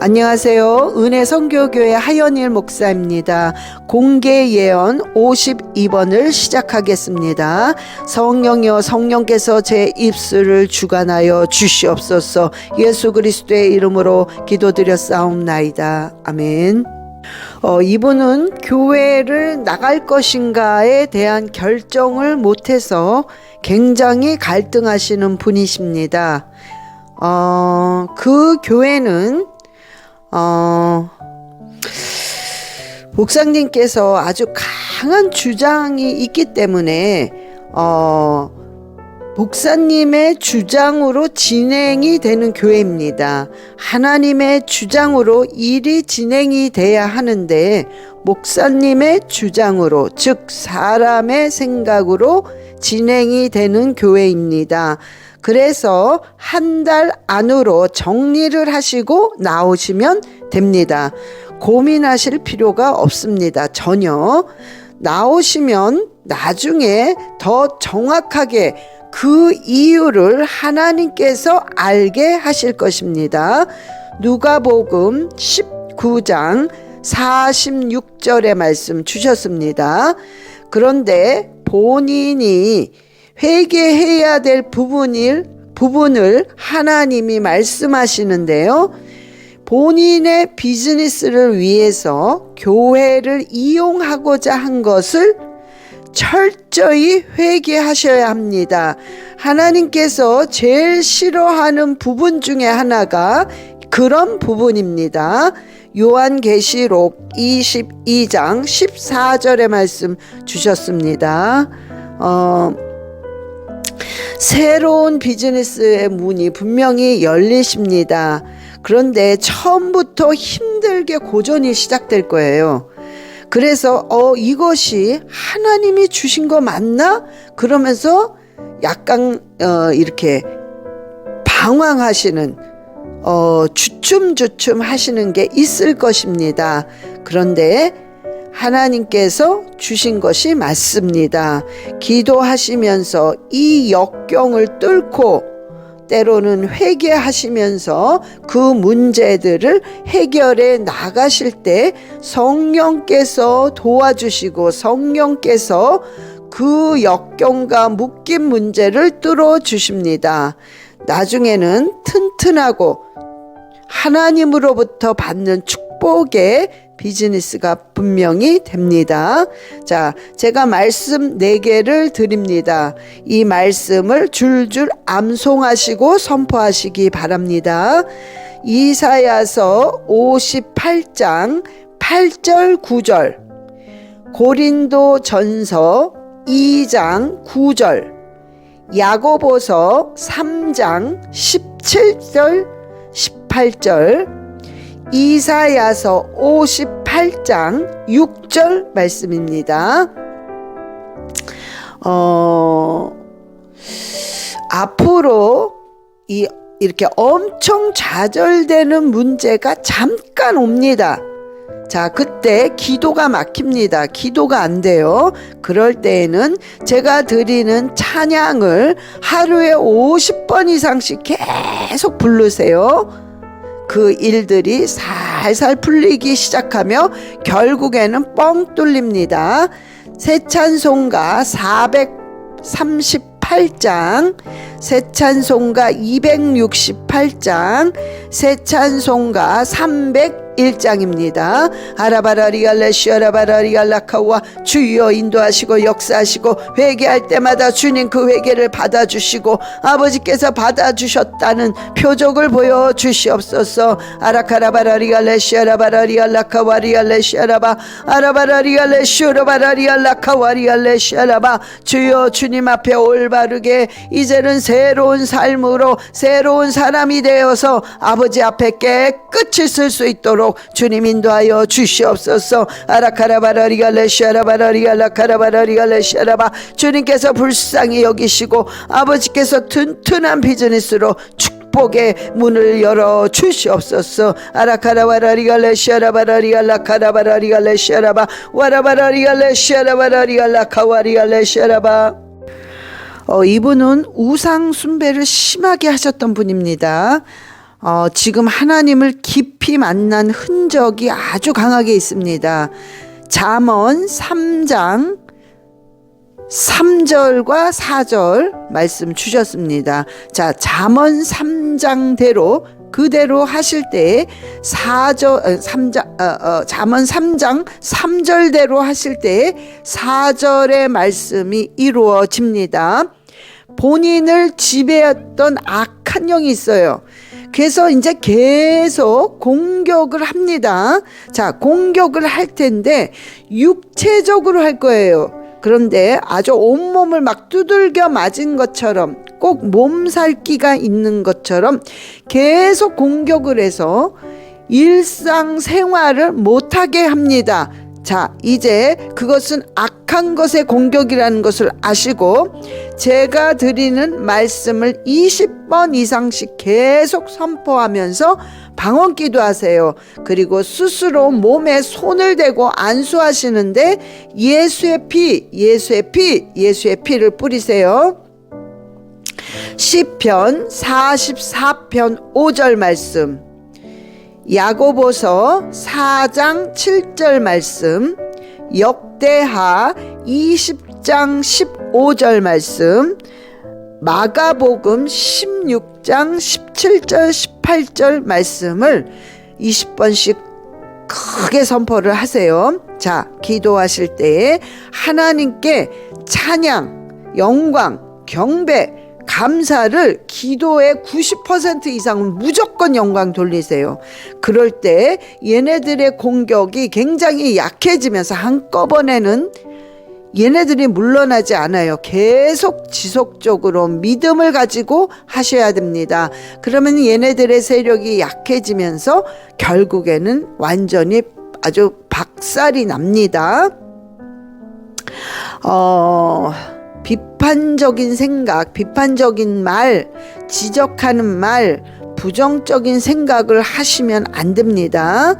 안녕하세요. 은혜 선교교회 하연일 목사입니다. 공개 예언 52번을 시작하겠습니다. 성령이여 성령께서 제 입술을 주관하여 주시옵소서. 예수 그리스도의 이름으로 기도드렸사옵나이다. 아멘. 이분은 교회를 나갈 것인가에 대한 결정을 못해서 굉장히 갈등하시는 분이십니다. 그 교회는 목사님께서 아주 강한 주장이 있기 때문에 목사님의 주장으로 진행이 되는 교회입니다. 하나님의 주장으로 일이 진행이 돼야 하는데 목사님의 주장으로, 즉 사람의 생각으로 진행이 되는 교회입니다. 그래서 한 달 안으로 정리를 하시고 나오시면 됩니다. 고민하실 필요가 없습니다. 전혀. 나오시면 나중에 더 정확하게 그 이유를 하나님께서 알게 하실 것입니다. 누가복음 19장 46절의 말씀 주셨습니다. 그런데 본인이 회개해야 될 부분을 하나님이 말씀하시는데요. 본인의 비즈니스를 위해서 교회를 이용하고자 한 것을 철저히 회개하셔야 합니다. 하나님께서 제일 싫어하는 부분 중에 하나가 그런 부분입니다. 요한계시록 22장 14절의 말씀 주셨습니다. 새로운 비즈니스의 문이 분명히 열리십니다. 그런데 처음부터 힘들게 고전이 시작될 거예요. 그래서 이것이 하나님이 주신 거 맞나? 그러면서 약간 이렇게 방황하시는 주춤주춤 하시는 게 있을 것입니다. 그런데 하나님께서 주신 것이 맞습니다. 기도하시면서 이 역경을 뚫고 때로는 회개하시면서 그 문제들을 해결해 나가실 때 성령께서 도와주시고 성령께서 그 역경과 묶인 문제를 뚫어 주십니다. 나중에는 튼튼하고 하나님으로부터 받는 축복의 비즈니스가 분명히 됩니다. 자, 제가 말씀 4개를 드립니다. 이 말씀을 줄줄 암송하시고 선포하시기 바랍니다. 이사야서 58장 8절 9절, 고린도전서 2장 9절, 야고보서 3장 17절 18절, 이사야서 58장 6절 말씀입니다. 앞으로 이렇게 엄청 좌절되는 문제가 잠깐 옵니다. 자, 그때 기도가 막힙니다. 기도가 안 돼요. 그럴 때에는 제가 드리는 찬양을 하루에 50번 이상씩 계속 부르세요. 그 일들이 살살 풀리기 시작하며 결국에는 뻥 뚫립니다. 새 찬송가 438장, 새 찬송가 268장, 새 찬송가 301장입니다. 아라바라리알레시아라바라리알라카와 주여 인도하시고 역사하시고 회개할 때마다 주님 그 회개를 받아주시고 아버지께서 받아주셨다는 표적을 보여주시옵소서. 아라카라바라리알레시아라바라리알라카와리알레시아라바 아라바라리알레시오라바라리알라카와리알레시아라바 주여 주님 앞에 올바르게 이제는 새로운 삶으로 새로운 사람이 되어서 아버지 앞에 깨끗이 쓸 수 있도록 주님 인도하여 주시옵소서. 아라카라바라리알레시아라바라리알라카라바라리알레시아라바 주님께서 불쌍히 여기시고 아버지께서 튼튼한 비즈니스로 축복의 문을 열어 주시옵소서. 아라카라바라리알레시아라바라리알라카라바라리알레시아라바 와라바라리알레시아라바라리알라카와리알레시아라바. 이분은 우상 숭배를 심하게 하셨던 분입니다. 지금 하나님을 깊이 만난 흔적이 아주 강하게 있습니다. 잠언 3장 3절과 4절 말씀 주셨습니다. 자, 잠언 3장대로 그대로 하실 때 잠언 3장 3절대로 하실 때 4절의 말씀이 이루어집니다. 본인을 지배했던 악한 영이 있어요. 그래서 이제 계속 공격을 합니다. 자, 공격을 할 텐데 육체적으로 할 거예요. 그런데 아주 온몸을 막 두들겨 맞은 것처럼, 꼭 몸살기가 있는 것처럼 계속 공격을 해서 일상생활을 못하게 합니다. 자, 이제 그것은 악한 것의 공격이라는 것을 아시고, 제가 드리는 말씀을 20번 이상씩 계속 선포하면서 방언 기도하세요. 그리고 스스로 몸에 손을 대고 안수하시는데 예수의 피, 예수의 피, 예수의 피를 뿌리세요. 시편 44편 5절 말씀, 야고보서 4장 7절 말씀, 역대하 20장 15절 말씀, 마가복음 16장 17절 18절 말씀을 20번씩 크게 선포를 하세요. 자, 기도하실 때에 하나님께 찬양, 영광, 경배, 감사를 기도의 90% 이상은 무조건 영광 돌리세요. 그럴 때 얘네들의 공격이 굉장히 약해지면서 한꺼번에는 얘네들이 물러나지 않아요. 계속 지속적으로 믿음을 가지고 하셔야 됩니다. 그러면 얘네들의 세력이 약해지면서 결국에는 완전히 아주 박살이 납니다. 비판적인 생각, 비판적인 말, 지적하는 말, 부정적인 생각을 하시면 안 됩니다.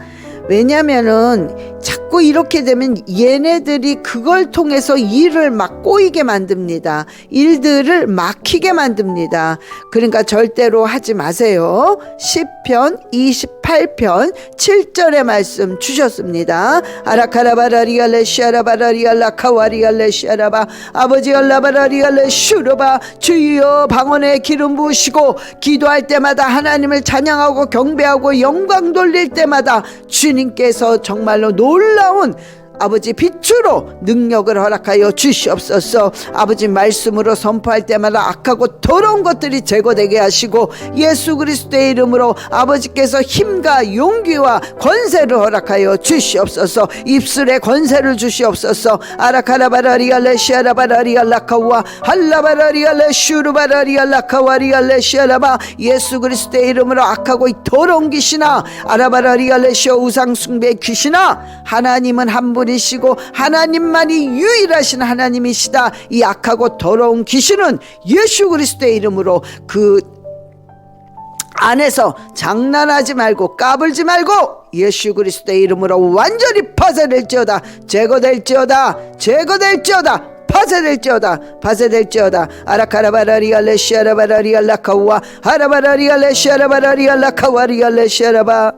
왜냐면은 자꾸 이렇게 되면 얘네들이 그걸 통해서 일을 막 꼬이게 만듭니다. 일들을 막히게 만듭니다. 그러니까 절대로 하지 마세요. 시편 28편 7절의 말씀 주셨습니다. 아라카라바라리알레 시아라바라리알라 카와리알레 시아라바 아버지 알라바라리알레 슈르바 주여 방언에 기름 부으시고 기도할 때마다 하나님을 찬양하고 경배하고 영광 돌릴 때마다 주님께서 정말로 놀라운 아버지 빛으로 능력을 허락하여 주시옵소서. 아버지 말씀으로 선포할 때마다 악하고 더러운 것들이 제거되게 하시고 예수 그리스도의 이름으로 아버지께서 힘과 용기와 권세를 허락하여 주시옵소서. 입술에 권세를 주시옵소서. 아라카라바라리알레 시아라바라리알라카와 할라바라리알레 슈르바라리알라카와리알레 시아라바 예수 그리스도의 이름으로 악하고 이 더러운 귀신아 아라바라리알레 시어 우상숭배 귀신아 하나님은 한 분 이시고 하나님만이 유일하신 하나님이시다. 이 악하고 더러운 귀신은 예수 그리스도의 이름으로 그 안에서 장난하지 말고 까불지 말고 예수 그리스도의 이름으로 완전히 파쇄될지어다. 제거될지어다. 제거될지어다. 파쇄될지어다. 파쇄될지어다. 아라카라바라리알레 시아라바라리알라카와 하라바라리알레 시아라바라리알라카와리알레 시아라바.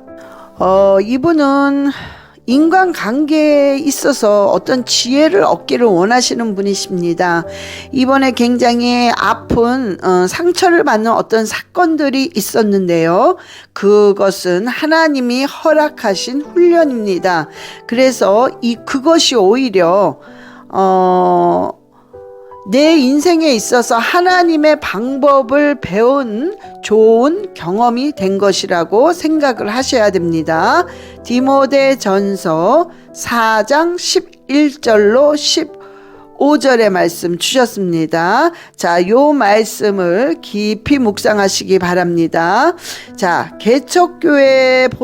이분은 인간관계에 있어서 어떤 지혜를 얻기를 원하시는 분이십니다. 이번에 굉장히 아픈 상처를 받는 어떤 사건들이 있었는데요. 그것은 하나님이 허락하신 훈련입니다. 그래서 그것이 오히려 내 인생에 있어서 하나님의 방법을 배운 좋은 경험이 된 것이라고 생각을 하셔야 됩니다. 디모데전서 4장 11절로 15절의 말씀 주셨습니다. 자, 요 말씀을 깊이 묵상하시기 바랍니다. 자, 개척교회보다는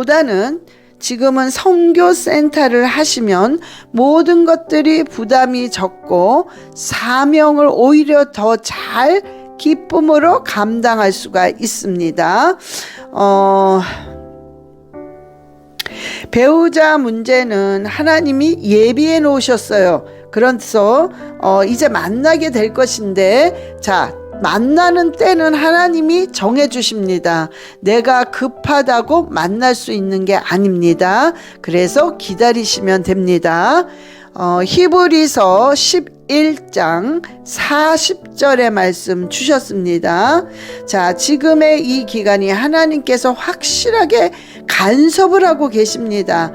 지금은 선교센터를 하시면 모든 것들이 부담이 적고 사명을 오히려 더 잘 기쁨으로 감당할 수가 있습니다. 배우자 문제는 하나님이 예비해 놓으셨어요. 그래서 이제 만나게 될 것인데, 자, 만나는 때는 하나님이 정해 주십니다. 내가 급하다고 만날 수 있는 게 아닙니다. 그래서 기다리시면 됩니다. 히브리서 11장 40절의 말씀 주셨습니다. 자, 지금의 이 기간이 하나님께서 확실하게 간섭을 하고 계십니다.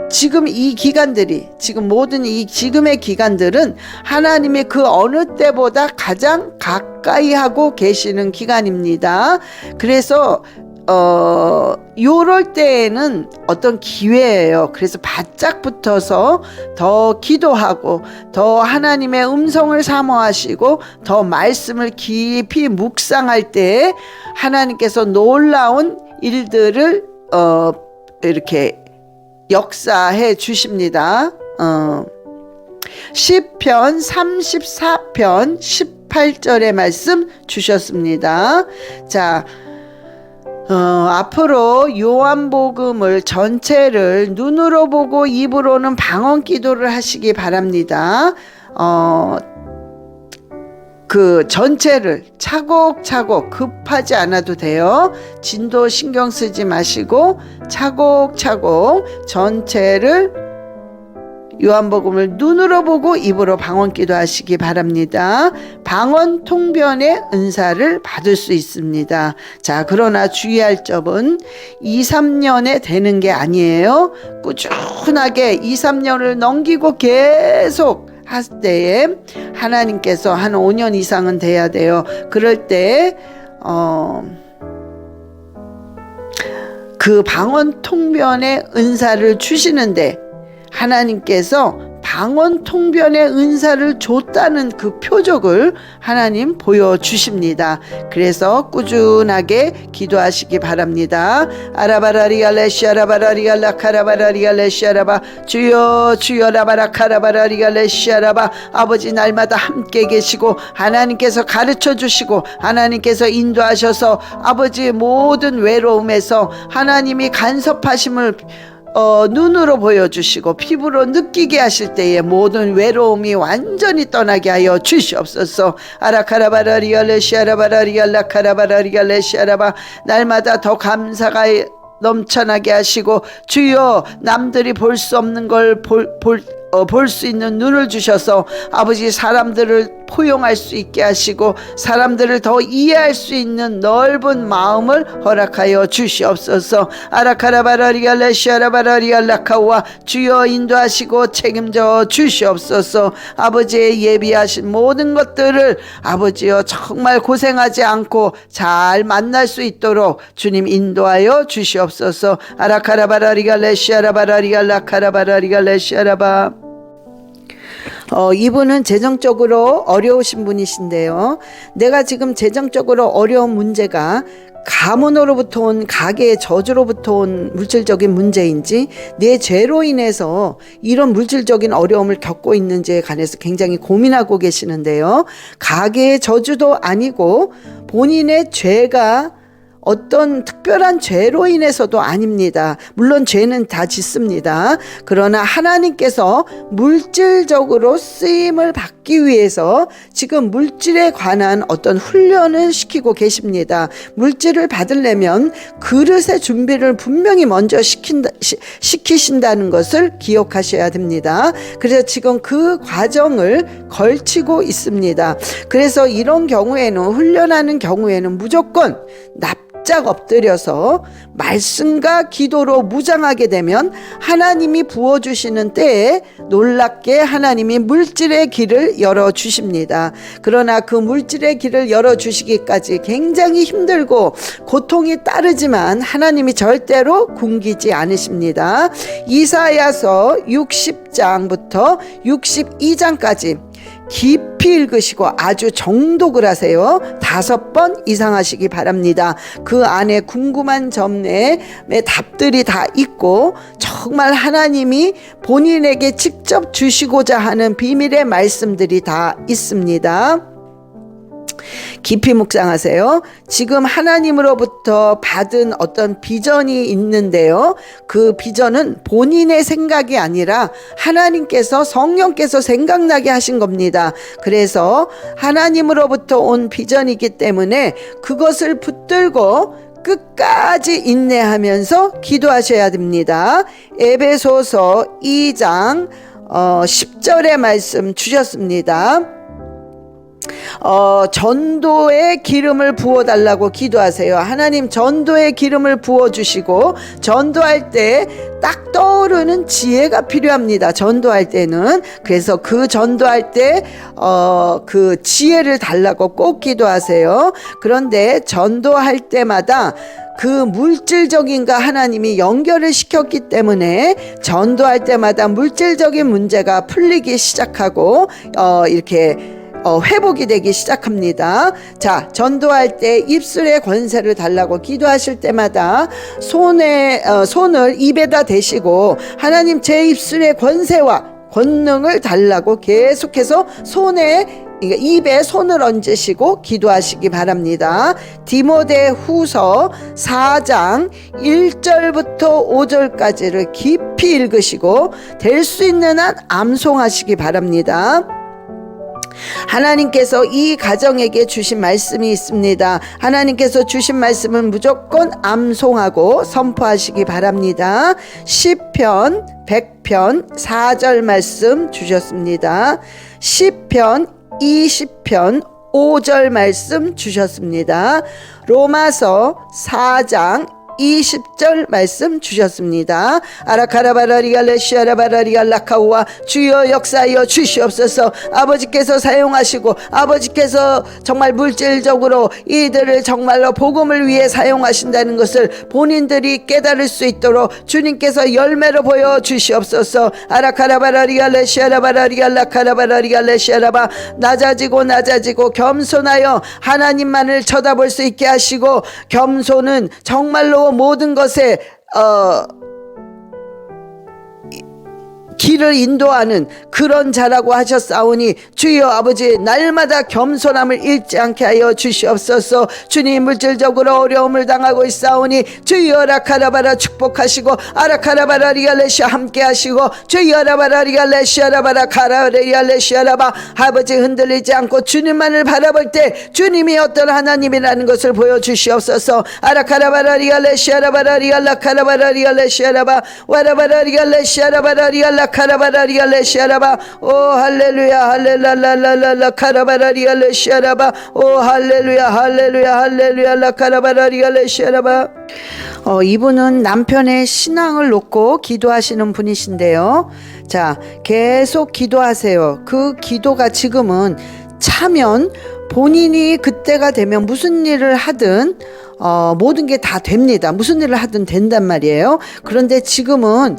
지금 이 기간들이, 모든 지금의 기간들은 하나님이 그 어느 때보다 가장 가까이 하고 계시는 기간입니다. 그래서 요럴 때에는 어떤 기회예요. 그래서 바짝 붙어서 더 기도하고 더 하나님의 음성을 사모하시고 더 말씀을 깊이 묵상할 때 하나님께서 놀라운 일들을 이렇게 역사해 주십니다. 시편 34편 18절의 말씀 주셨습니다. 자, 앞으로 요한복음을 전체를 눈으로 보고 입으로는 방언 기도를 하시기 바랍니다. 그 전체를 차곡차곡 급하지 않아도 돼요. 진도 신경 쓰지 마시고 차곡차곡 전체를 요한복음을 눈으로 보고 입으로 방언 기도하시기 바랍니다. 방언 통변의 은사를 받을 수 있습니다. 자, 그러나 주의할 점은 2, 3년에 되는 게 아니에요. 꾸준하게 2, 3년을 넘기고 계속 할 때에 하나님께서 한 5년 이상은 돼야 돼요. 그럴 때 그 방언 통변의 은사를 주시는데 하나님께서 방언 통변의 은사를 줬다는 그 표적을 하나님 보여주십니다. 그래서 꾸준하게 기도하시기 바랍니다. 아라바라리알레시아라바라리알라카라바라리알레시아라바 주여 주여 라바라카라바라리알레시아라바 아버지 날마다 함께 계시고 하나님께서 가르쳐 주시고 하나님께서 인도하셔서 아버지의 모든 외로움에서 하나님이 간섭하심을 눈으로 보여주시고 피부로 느끼게 하실 때에 모든 외로움이 완전히 떠나게 하여 주시옵소서. 아라카라바라리알레시아라바라리알라카라바라리알레시아라바 날마다 더 감사가 넘쳐나게 하시고 주여 남들이 볼 수 없는 걸 볼 수 있는 눈을 주셔서 아버지 사람들을 포용할 수 있게 하시고 사람들을 더 이해할 수 있는 넓은 마음을 허락하여 주시옵소서. 아라카라바라리알레시아라바라리알라카와 주여 인도하시고 책임져 주시옵소서. 아버지의 예비하신 모든 것들을 아버지여 정말 고생하지 않고 잘 만날 수 있도록 주님 인도하여 주시옵소서. 아라카라바라리알레시아라바라리알라카라바라리알레시아라바 이분은 재정적으로 어려우신 분이신데요. 내가 지금 재정적으로 어려운 문제가 가문으로부터 온 가계의 저주로부터 온 물질적인 문제인지 내 죄로 인해서 이런 물질적인 어려움을 겪고 있는지에 관해서 굉장히 고민하고 계시는데요. 가계의 저주도 아니고 본인의 죄가 어떤 특별한 죄로 인해서도 아닙니다. 물론 죄는 다 짓습니다. 그러나 하나님께서 물질적으로 쓰임을 받기 위해서 지금 물질에 관한 어떤 훈련을 시키고 계십니다. 물질을 받으려면 그릇의 준비를 분명히 먼저 시키신다는 것을 기억하셔야 됩니다. 그래서 지금 그 과정을 걸치고 있습니다. 그래서 이런 경우에는 훈련하는 경우에는 무조건 납작 엎드려서 말씀과 기도로 무장하게 되면 하나님이 부어주시는 때에 놀랍게 하나님이 물질의 길을 열어주십니다. 그러나 그 물질의 길을 열어주시기까지 굉장히 힘들고 고통이 따르지만 하나님이 절대로 굶기지 않으십니다. 이사야서 60장부터 62장까지 깊이 읽으시고 아주 정독을 하세요. 5번 이상 하시기 바랍니다. 그 안에 궁금한 점에 답들이 다 있고 정말 하나님이 본인에게 직접 주시고자 하는 비밀의 말씀들이 다 있습니다. 깊이 묵상하세요. 지금 하나님으로부터 받은 어떤 비전이 있는데요. 그 비전은 본인의 생각이 아니라 하나님께서, 성령께서 생각나게 하신 겁니다. 그래서 하나님으로부터 온 비전이기 때문에 그것을 붙들고 끝까지 인내하면서 기도하셔야 됩니다. 에베소서 2장 10절의 말씀 주셨습니다. 전도의 기름을 부어달라고 기도하세요. 하나님, 전도의 기름을 부어주시고, 전도할 때 딱 떠오르는 지혜가 필요합니다. 전도할 때는. 그래서 그 전도할 때 그 지혜를 달라고 꼭 기도하세요. 그런데 전도할 때마다 그 물질적인가 하나님이 연결을 시켰기 때문에 전도할 때마다 물질적인 문제가 풀리기 시작하고 이렇게 회복이 되기 시작합니다. 자, 전도할 때 입술의 권세를 달라고 기도하실 때마다 손을 입에다 대시고, 하나님, 제 입술의 권세와 권능을 달라고 계속해서 입에 손을 얹으시고 기도하시기 바랍니다. 디모데후서 4장 1절부터 5절까지를 깊이 읽으시고 될 수 있는 한 암송하시기 바랍니다. 하나님께서 이 가정에게 주신 말씀이 있습니다. 하나님께서 주신 말씀은 무조건 암송하고 선포하시기 바랍니다. 시편 100편 4절 말씀 주셨습니다. 시편 20편 5절 말씀 주셨습니다. 로마서 4장 20절 말씀 주셨습니다. 아라카라바라리갈레시아라바라리갈라카우와 주여 역사하여 주시옵소서. 아버지께서 사용하시고, 아버지께서 정말 물질적으로 이들을 정말로 복음을 위해 사용하신다는 것을 본인들이 깨달을 수 있도록 주님께서 열매로 보여 주시옵소서. 아라카라바라리갈레시아라바라리갈라카라바라리갈레시아라바, 낮아지고 겸손하여 하나님만을 쳐다볼 수 있게 하시고, 겸손은 정말로 모든 것에 길을 인도하는 그런 자라고 하셨사오니, 주여 아버지, 날마다 겸손함을 잃지 않게 하여 주시옵소서. 주님, 물질적으로 어려움을 당하고 있사오니 주여 라카라바라 축복하시고, 아라카라바라 리갈레시아 함께 하시고, 주여 라바라 리갈레시아 라바라 카라레리아 레시아라바, 아버지 흔들리지 않고 주님만을 바라볼 때 주님이 어떤 하나님이라는 것을 보여주시옵소서. 아라카라바라 리갈레시아 라바라 리갈라카라바라 리갈레시아라바 와라바라 리갈레시아 라바라 리갈라 카라바라리알레시아라바. 오 할렐루야 할렐랄랄랄라 카라바라리알레시아라바. 오 할렐루야 할렐루야 할렐루야 라 카라바라리알레시아라바. 이분은 남편의 신앙을 놓고 기도하시는 분이신데요. 자, 계속 기도하세요. 그 기도가 지금은 차면 본인이 그때가 되면 무슨 일을 하든 모든 게 다 됩니다. 무슨 일을 하든 된단 말이에요. 그런데 지금은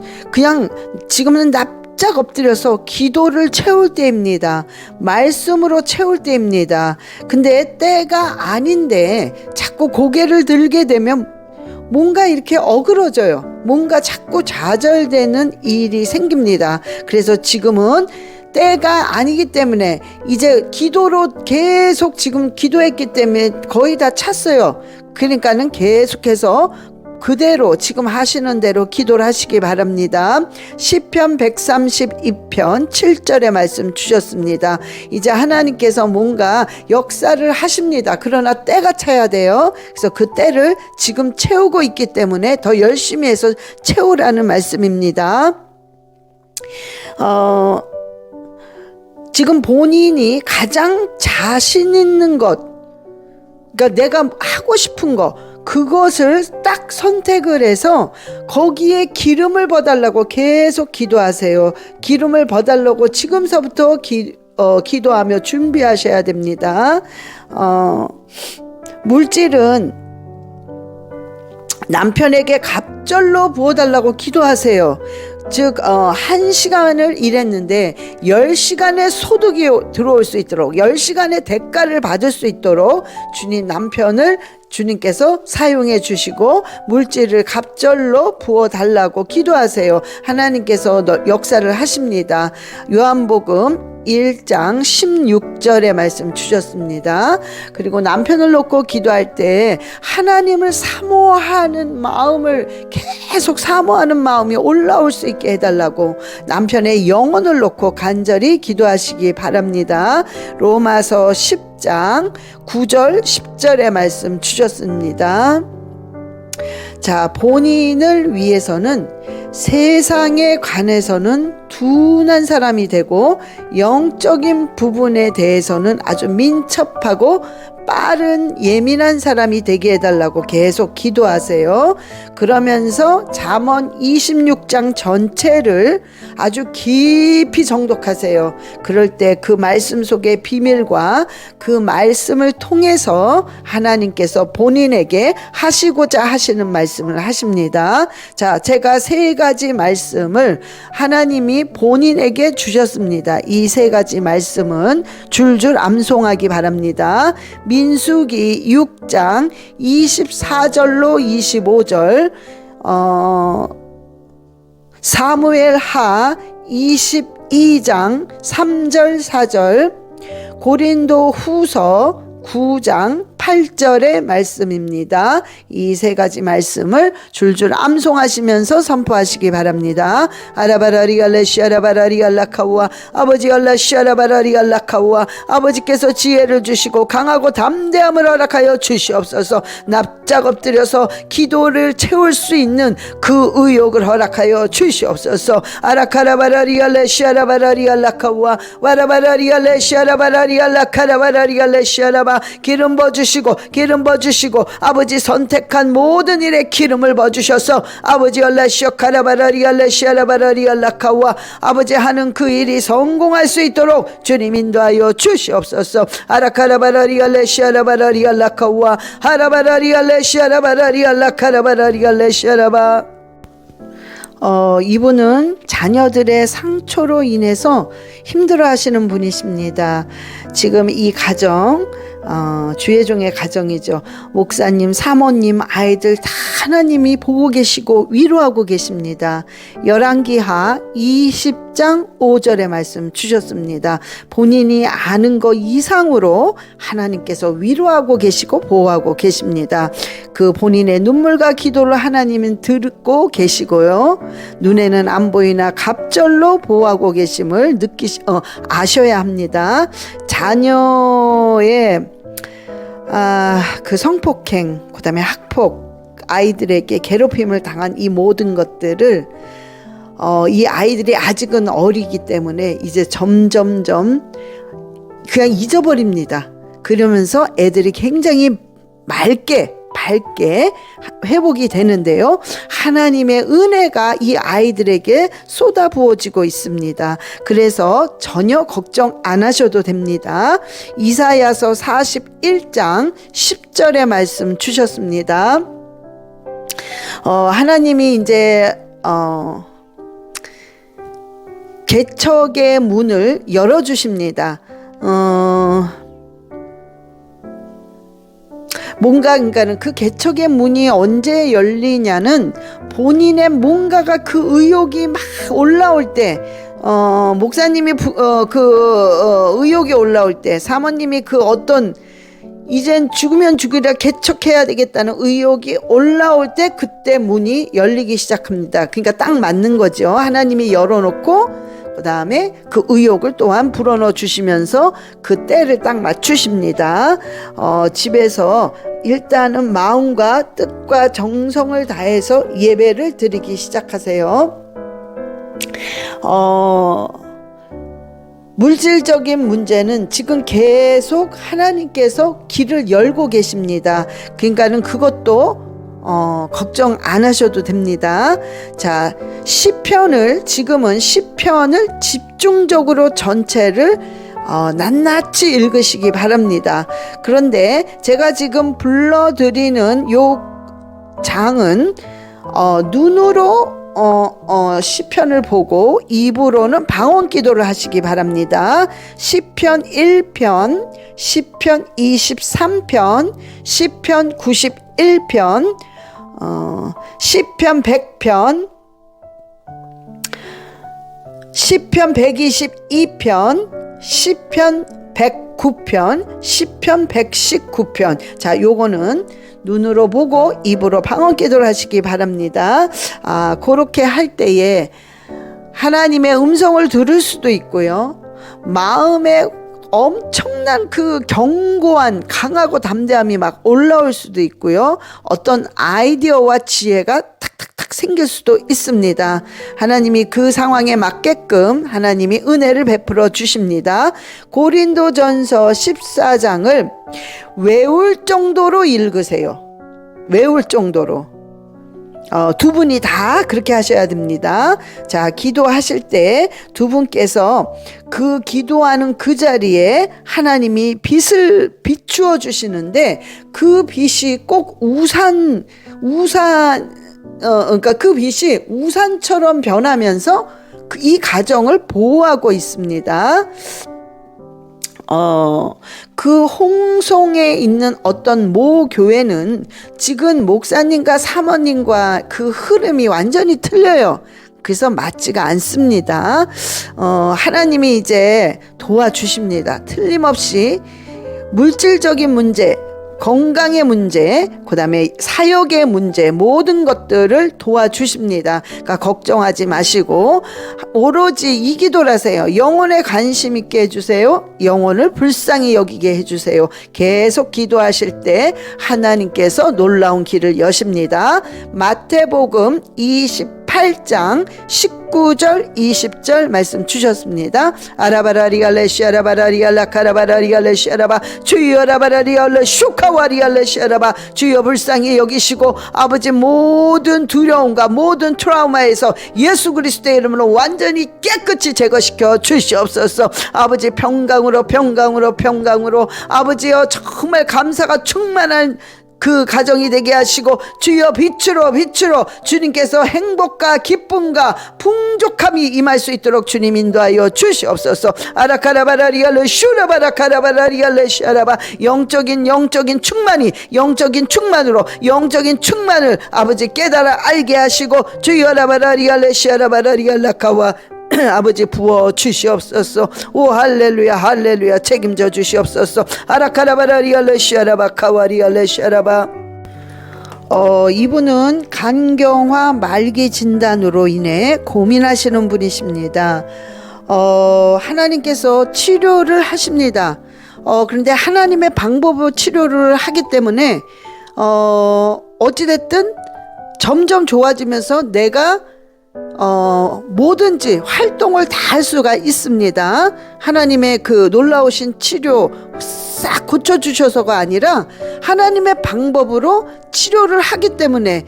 납작 엎드려서 기도를 채울 때입니다. 말씀으로 채울 때입니다. 근데 때가 아닌데 자꾸 고개를 들게 되면 뭔가 이렇게 어그러져요. 뭔가 자꾸 좌절되는 일이 생깁니다. 그래서 지금은 때가 아니기 때문에 이제 기도로 계속 지금 기도했기 때문에 거의 다 찼어요. 그러니까는 계속해서 그대로 지금 하시는 대로 기도를 하시기 바랍니다. 시편 132편 7절의 말씀 주셨습니다. 이제 하나님께서 뭔가 역사를 하십니다. 그러나 때가 차야 돼요. 그래서 그 때를 지금 채우고 있기 때문에 더 열심히 해서 채우라는 말씀입니다. 지금 본인이 가장 자신 있는 것, 그러니까 내가 하고 싶은 거, 그것을 딱 선택을 해서 거기에 기름을 버달라고 계속 기도하세요. 기름을 버달라고 지금서부터 기도하며 준비하셔야 됩니다. 물질은 남편에게 갑절로 부어달라고 기도하세요. 즉 1시간을 일했는데 10시간의 소득이 들어올 수 있도록, 10시간의 대가를 받을 수 있도록 남편을 주님께서 사용해 주시고 물질을 갑절로 부어달라고 기도하세요. 하나님께서 역사를 하십니다. 요한복음 1장 16절의 말씀 주셨습니다. 그리고 남편을 놓고 기도할 때 하나님을 사모하는 마음을 계속 사모하는 마음이 올라올 수 있게 해달라고 남편의 영혼을 놓고 간절히 기도하시기 바랍니다. 로마서 10장 9절 10절의 말씀 주셨습니다. 자, 본인을 위해서는 세상에 관해서는 둔한 사람이 되고 영적인 부분에 대해서는 아주 민첩하고 빠른 예민한 사람이 되게 해달라고 계속 기도하세요. 그러면서 잠언 26장 전체를 아주 깊이 정독하세요. 그럴 때 그 말씀 속의 비밀과 그 말씀을 통해서 하나님께서 본인에게 하시고자 하시는 말씀을 하십니다. 자, 제가 세 가지 말씀을 하나님이 본인에게 주셨습니다. 이 세 가지 말씀은 줄줄 암송하기 바랍니다. 민수기 6장 24절로 25절, 사무엘하 22장 3절 4절, 고린도 후서 9장 8절의 말씀입니다. 이 세 가지 말씀을 줄줄 암송하시면서 선포하시기 바랍니다. 아라바라리갈레시아라바라리갈라카우아 아버지 알라시아라바라리갈라카우아 아버지께서 지혜를 주시고 강하고 담대함을 허락하여 주시옵소서. 납작 엎드려서 기도를 채울 수 있는 그 의욕을 허락하여 주시옵소서. 아라카라바라리갈레시아라바라리갈라카우아 와라바라리갈레시아라바라리갈라카라바라리갈레시아라바 기름 부어주시고 아버지 선택한 모든 일에 기름을 부어주셔서 아버지 알라시오 카라바라리 알라시아라바라리 알라카와 아버지 하는 그 일이 성공할 수 있도록 주님 인도하여 주시옵소서. 아라카라바라리 알라시아라바라리 알라카와 하라바라리 알라시아라바라리 알라카라바라리 알라시아라바. 이분은 자녀들의 상처로 인해서 힘들어하시는 분이십니다. 지금 이 가정, 주의종의 가정이죠. 목사님, 사모님, 아이들 다 하나님이 보고 계시고 위로하고 계십니다. 열왕기하 20장 5절의 말씀 주셨습니다. 본인이 아는 것 이상으로 하나님께서 위로하고 계시고 보호하고 계십니다. 그 본인의 눈물과 기도를 하나님은 듣고 계시고요. 눈에는 안 보이나 갑절로 보호하고 계심을 아셔야 합니다. 자녀의 그 성폭행, 그 다음에 학폭, 아이들에게 괴롭힘을 당한 이 모든 것들을 이 아이들이 아직은 어리기 때문에 이제 점점점 그냥 잊어버립니다. 그러면서 애들이 굉장히 밝게 회복이 되는데요. 하나님의 은혜가 이 아이들에게 쏟아 부어지고 있습니다. 그래서 전혀 걱정 안 하셔도 됩니다. 이사야서 41장 10절의 말씀 주셨습니다. 하나님이 이제 개척의 문을 열어주십니다. 그러니까는 그 개척의 문이 언제 열리냐는 본인의 뭔가가 그 의욕이 막 올라올 때, 목사님이 의욕이 올라올 때, 사모님이 그 어떤 이젠 죽으면 죽으리라 개척해야 되겠다는 의욕이 올라올 때 그때 문이 열리기 시작합니다. 그러니까 딱 맞는 거죠. 하나님이 열어놓고 그 다음에 그 의욕을 또한 불어넣어 주시면서 그 때를 딱 맞추십니다. 집에서 일단은 마음과 뜻과 정성을 다해서 예배를 드리기 시작하세요. 물질적인 문제는 지금 계속 하나님께서 길을 열고 계십니다. 그러니까는 그것도 걱정 안 하셔도 됩니다. 자, 지금은 시편을 집중적으로 전체를 낱낱이 읽으시기 바랍니다. 그런데 제가 지금 불러드리는 요 장은 눈으로 시편을 보고 입으로는 방언 기도를 하시기 바랍니다. 시편 1편, 시편 23편, 시편 91편, 시편 100편, 시편 122편, 시편 109편, 시편 119편. 자, 요거는 눈으로 보고 입으로 방언 기도를 하시기 바랍니다. 그렇게 할 때에 하나님의 음성을 들을 수도 있고요. 마음에 엄청난 그 견고한 강하고 담대함이 막 올라올 수도 있고요. 어떤 아이디어와 지혜가 탁탁탁 생길 수도 있습니다. 하나님이 그 상황에 맞게끔 하나님이 은혜를 베풀어 주십니다. 고린도전서 14장을 외울 정도로 읽으세요. 외울 정도로. 두 분이 다 그렇게 하셔야 됩니다. 자, 기도하실 때 두 분께서 그 기도하는 그 자리에 하나님이 빛을 비추어 주시는데 그 빛이 꼭 그러니까 그 빛이 우산처럼 변하면서 이 가정을 보호하고 있습니다. 그 홍송에 있는 어떤 모 교회는 지금 목사님과 사모님과 그 흐름이 완전히 틀려요. 그래서 맞지가 않습니다. 하나님이 이제 도와주십니다. 틀림없이 물질적인 문제, 건강의 문제, 그 다음에 사역의 문제, 모든 것들을 도와주십니다. 그러니까 걱정하지 마시고 오로지 이 기도를 하세요. 영혼에 관심 있게 해주세요. 영혼을 불쌍히 여기게 해주세요. 계속 기도하실 때 하나님께서 놀라운 길을 여십니다. 마태복음 28장 19절 20절 말씀 주셨습니다. 아라바라리알레시아라바라리알라카라바라리알레시아라바 주여라바라리알레 슈카와리알레시아라바 주여 불쌍히 여기시고 아버지 모든 두려움과 모든 트라우마에서 예수 그리스도의 이름으로 완전히 깨끗이 제거시켜 주시옵소서. 아버지 평강으로 아버지여 정말 감사가 충만한 그 가정이 되게 하시고 주여 빛으로 주님께서 행복과 기쁨과 풍족함이 임할 수 있도록 주님 인도하여 주시옵소서. 아라카라바라리알레 슈라바라카라바라리알레 샤라바 영적인 충만으로 영적인 충만을 아버지 깨달아 알게 하시고 주여 라바라리알레 샤라바라리알라카와 아버지 부어 주시옵소서. 오 할렐루야 책임져 주시옵소서. 아라카라바라리알레시아라바 카와리알레시아라바. 이분은 간경화 말기 진단으로 인해 고민하시는 분이십니다. 하나님께서 치료를 하십니다. 그런데 하나님의 방법으로 치료를 하기 때문에 어찌됐든 점점 좋아지면서 내가 뭐든지 활동을 다 할 수가 있습니다. 하나님의 그 놀라우신 치료 싹 고쳐주셔서가 아니라 하나님의 방법으로 치료를 하기 때문에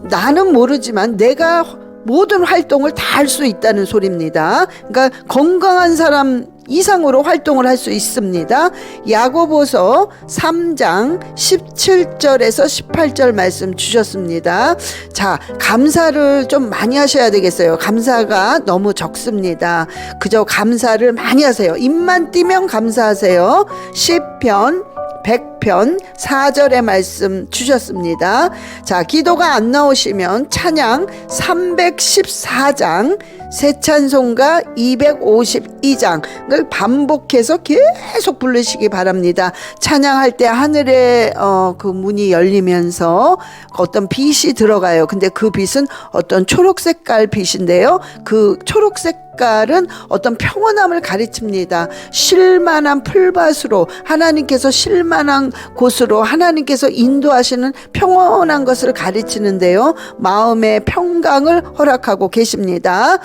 나는 모르지만 내가 모든 활동을 다 할 수 있다는 소리입니다. 그러니까 건강한 사람 이상으로 활동을 할 수 있습니다. 야고보서 3장 17절에서 18절 말씀 주셨습니다. 자, 감사를 좀 많이 하셔야 되겠어요. 감사가 너무 적습니다. 그저 감사를 많이 하세요. 입만 띄면 감사하세요. 시편 100편 4절의 말씀 주셨습니다. 자, 기도가 안 나오시면 찬양 314장 새 찬송가 252장을 반복해서 계속 부르시기 바랍니다. 찬양할 때 하늘에 그 문이 열리면서 어떤 빛이 들어가요. 근데 그 빛은 어떤 초록색깔 빛인데요. 그 초록색깔은 어떤 평온함을 가르칩니다. 쉴만한 풀밭으로 하나님께서 쉴만한 곳으로 하나님께서 인도하시는 평온한 것을 가르치는데요. 마음의 평강을 허락하고 계십니다.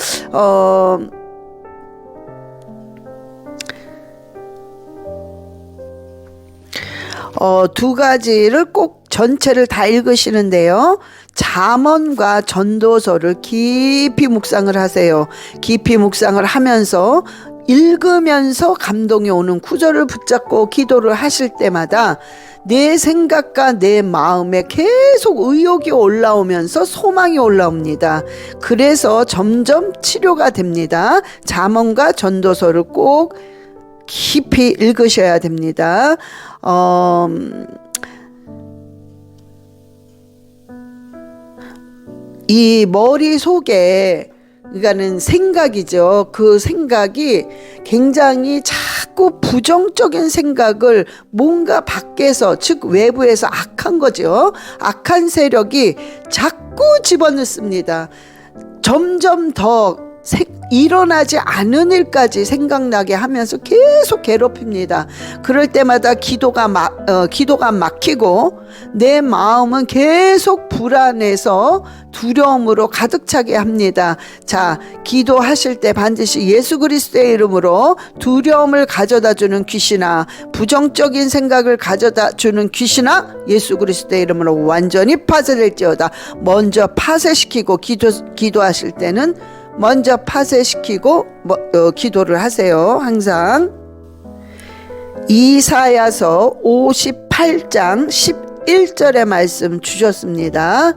두 가지를 꼭 전체를 다 읽으시는데요. 잠언과 전도서를 깊이 묵상을 하세요. 깊이 묵상을 하면서 읽으면서 감동이 오는 구절을 붙잡고 기도를 하실 때마다 내 생각과 내 마음에 계속 의욕이 올라오면서 소망이 올라옵니다. 그래서 점점 치료가 됩니다. 잠언과 전도서를 꼭 깊이 읽으셔야 됩니다. 이 머릿속에 그러니까는 생각이죠. 그 생각이 굉장히 자꾸 부정적인 생각을 뭔가 밖에서, 즉 외부에서 악한 거죠. 악한 세력이 자꾸 집어넣습니다. 점점 더 일어나지 않은 일까지 생각나게 하면서 계속 괴롭힙니다. 그럴 때마다 기도가 막히고 내 마음은 계속 불안해서 두려움으로 가득 차게 합니다. 자, 기도하실 때 반드시 예수 그리스도의 이름으로 두려움을 가져다 주는 귀신아, 부정적인 생각을 가져다 주는 귀신아, 예수 그리스도의 이름으로 완전히 파쇄될지어다. 먼저 파쇄시키고 기도하실 때는 먼저 파쇄시키고 기도를 하세요. 항상. 이사야서 58장 11절의 말씀 주셨습니다.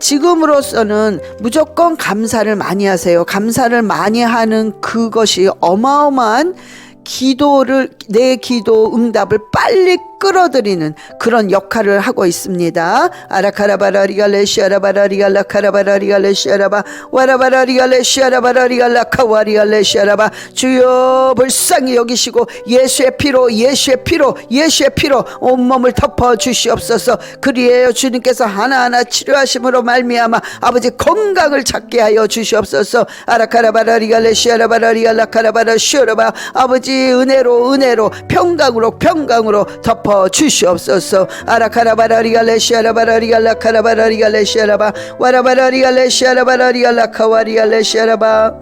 지금으로서는 무조건 감사를 많이 하세요. 감사를 많이 하는 그것이 어마어마한 내 기도 응답을 빨리 끌어들이는 그런 역할을 하고 있습니다. 아라카라바라리갈레시아라바라리갈라카라바라리갈레시아라바 와라바라리갈레시아라바라리갈라카와리갈레시아라바 주여 불쌍히 여기시고 예수의 피로 온몸을 덮어 주시옵소서. 그리하여 주님께서 하나하나 치료하심으로 말미암아 아버지 건강을 찾게 하여 주시옵소서. 아라카라바라리갈레시아라바라리갈라카라바라시아라바 아버지 은혜로 평강으로 덮어 주시옵소서. 아라카라바라리갈레시아라바라리갈라카라바라리갈레시아라바 와라바라리갈레시아라바라리갈라카와리갈레시아라바.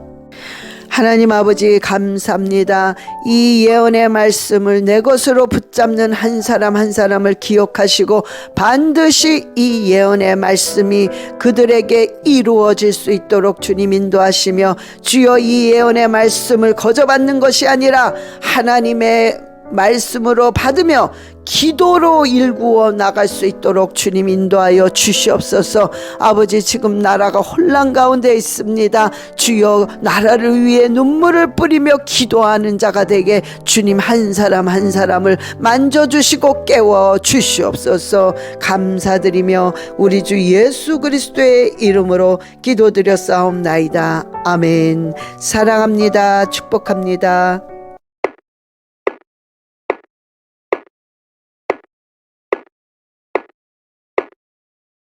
하나님 아버지 감사합니다. 이 예언의 말씀을 내 것으로 붙잡는 한 사람 한 사람을 기억하시고 반드시 이 예언의 말씀이 그들에게 이루어질 수 있도록 주님 인도하시며, 주여 이 예언의 말씀을 거저받는 것이 아니라 하나님의 말씀으로 받으며 기도로 일구어 나갈 수 있도록 주님 인도하여 주시옵소서. 아버지, 지금 나라가 혼란 가운데 있습니다. 주여 나라를 위해 눈물을 뿌리며 기도하는 자가 되게 주님 한 사람 한 사람을 만져주시고 깨워 주시옵소서. 감사드리며 우리 주 예수 그리스도의 이름으로 기도드렸사옵나이다. 아멘. 사랑합니다. 축복합니다.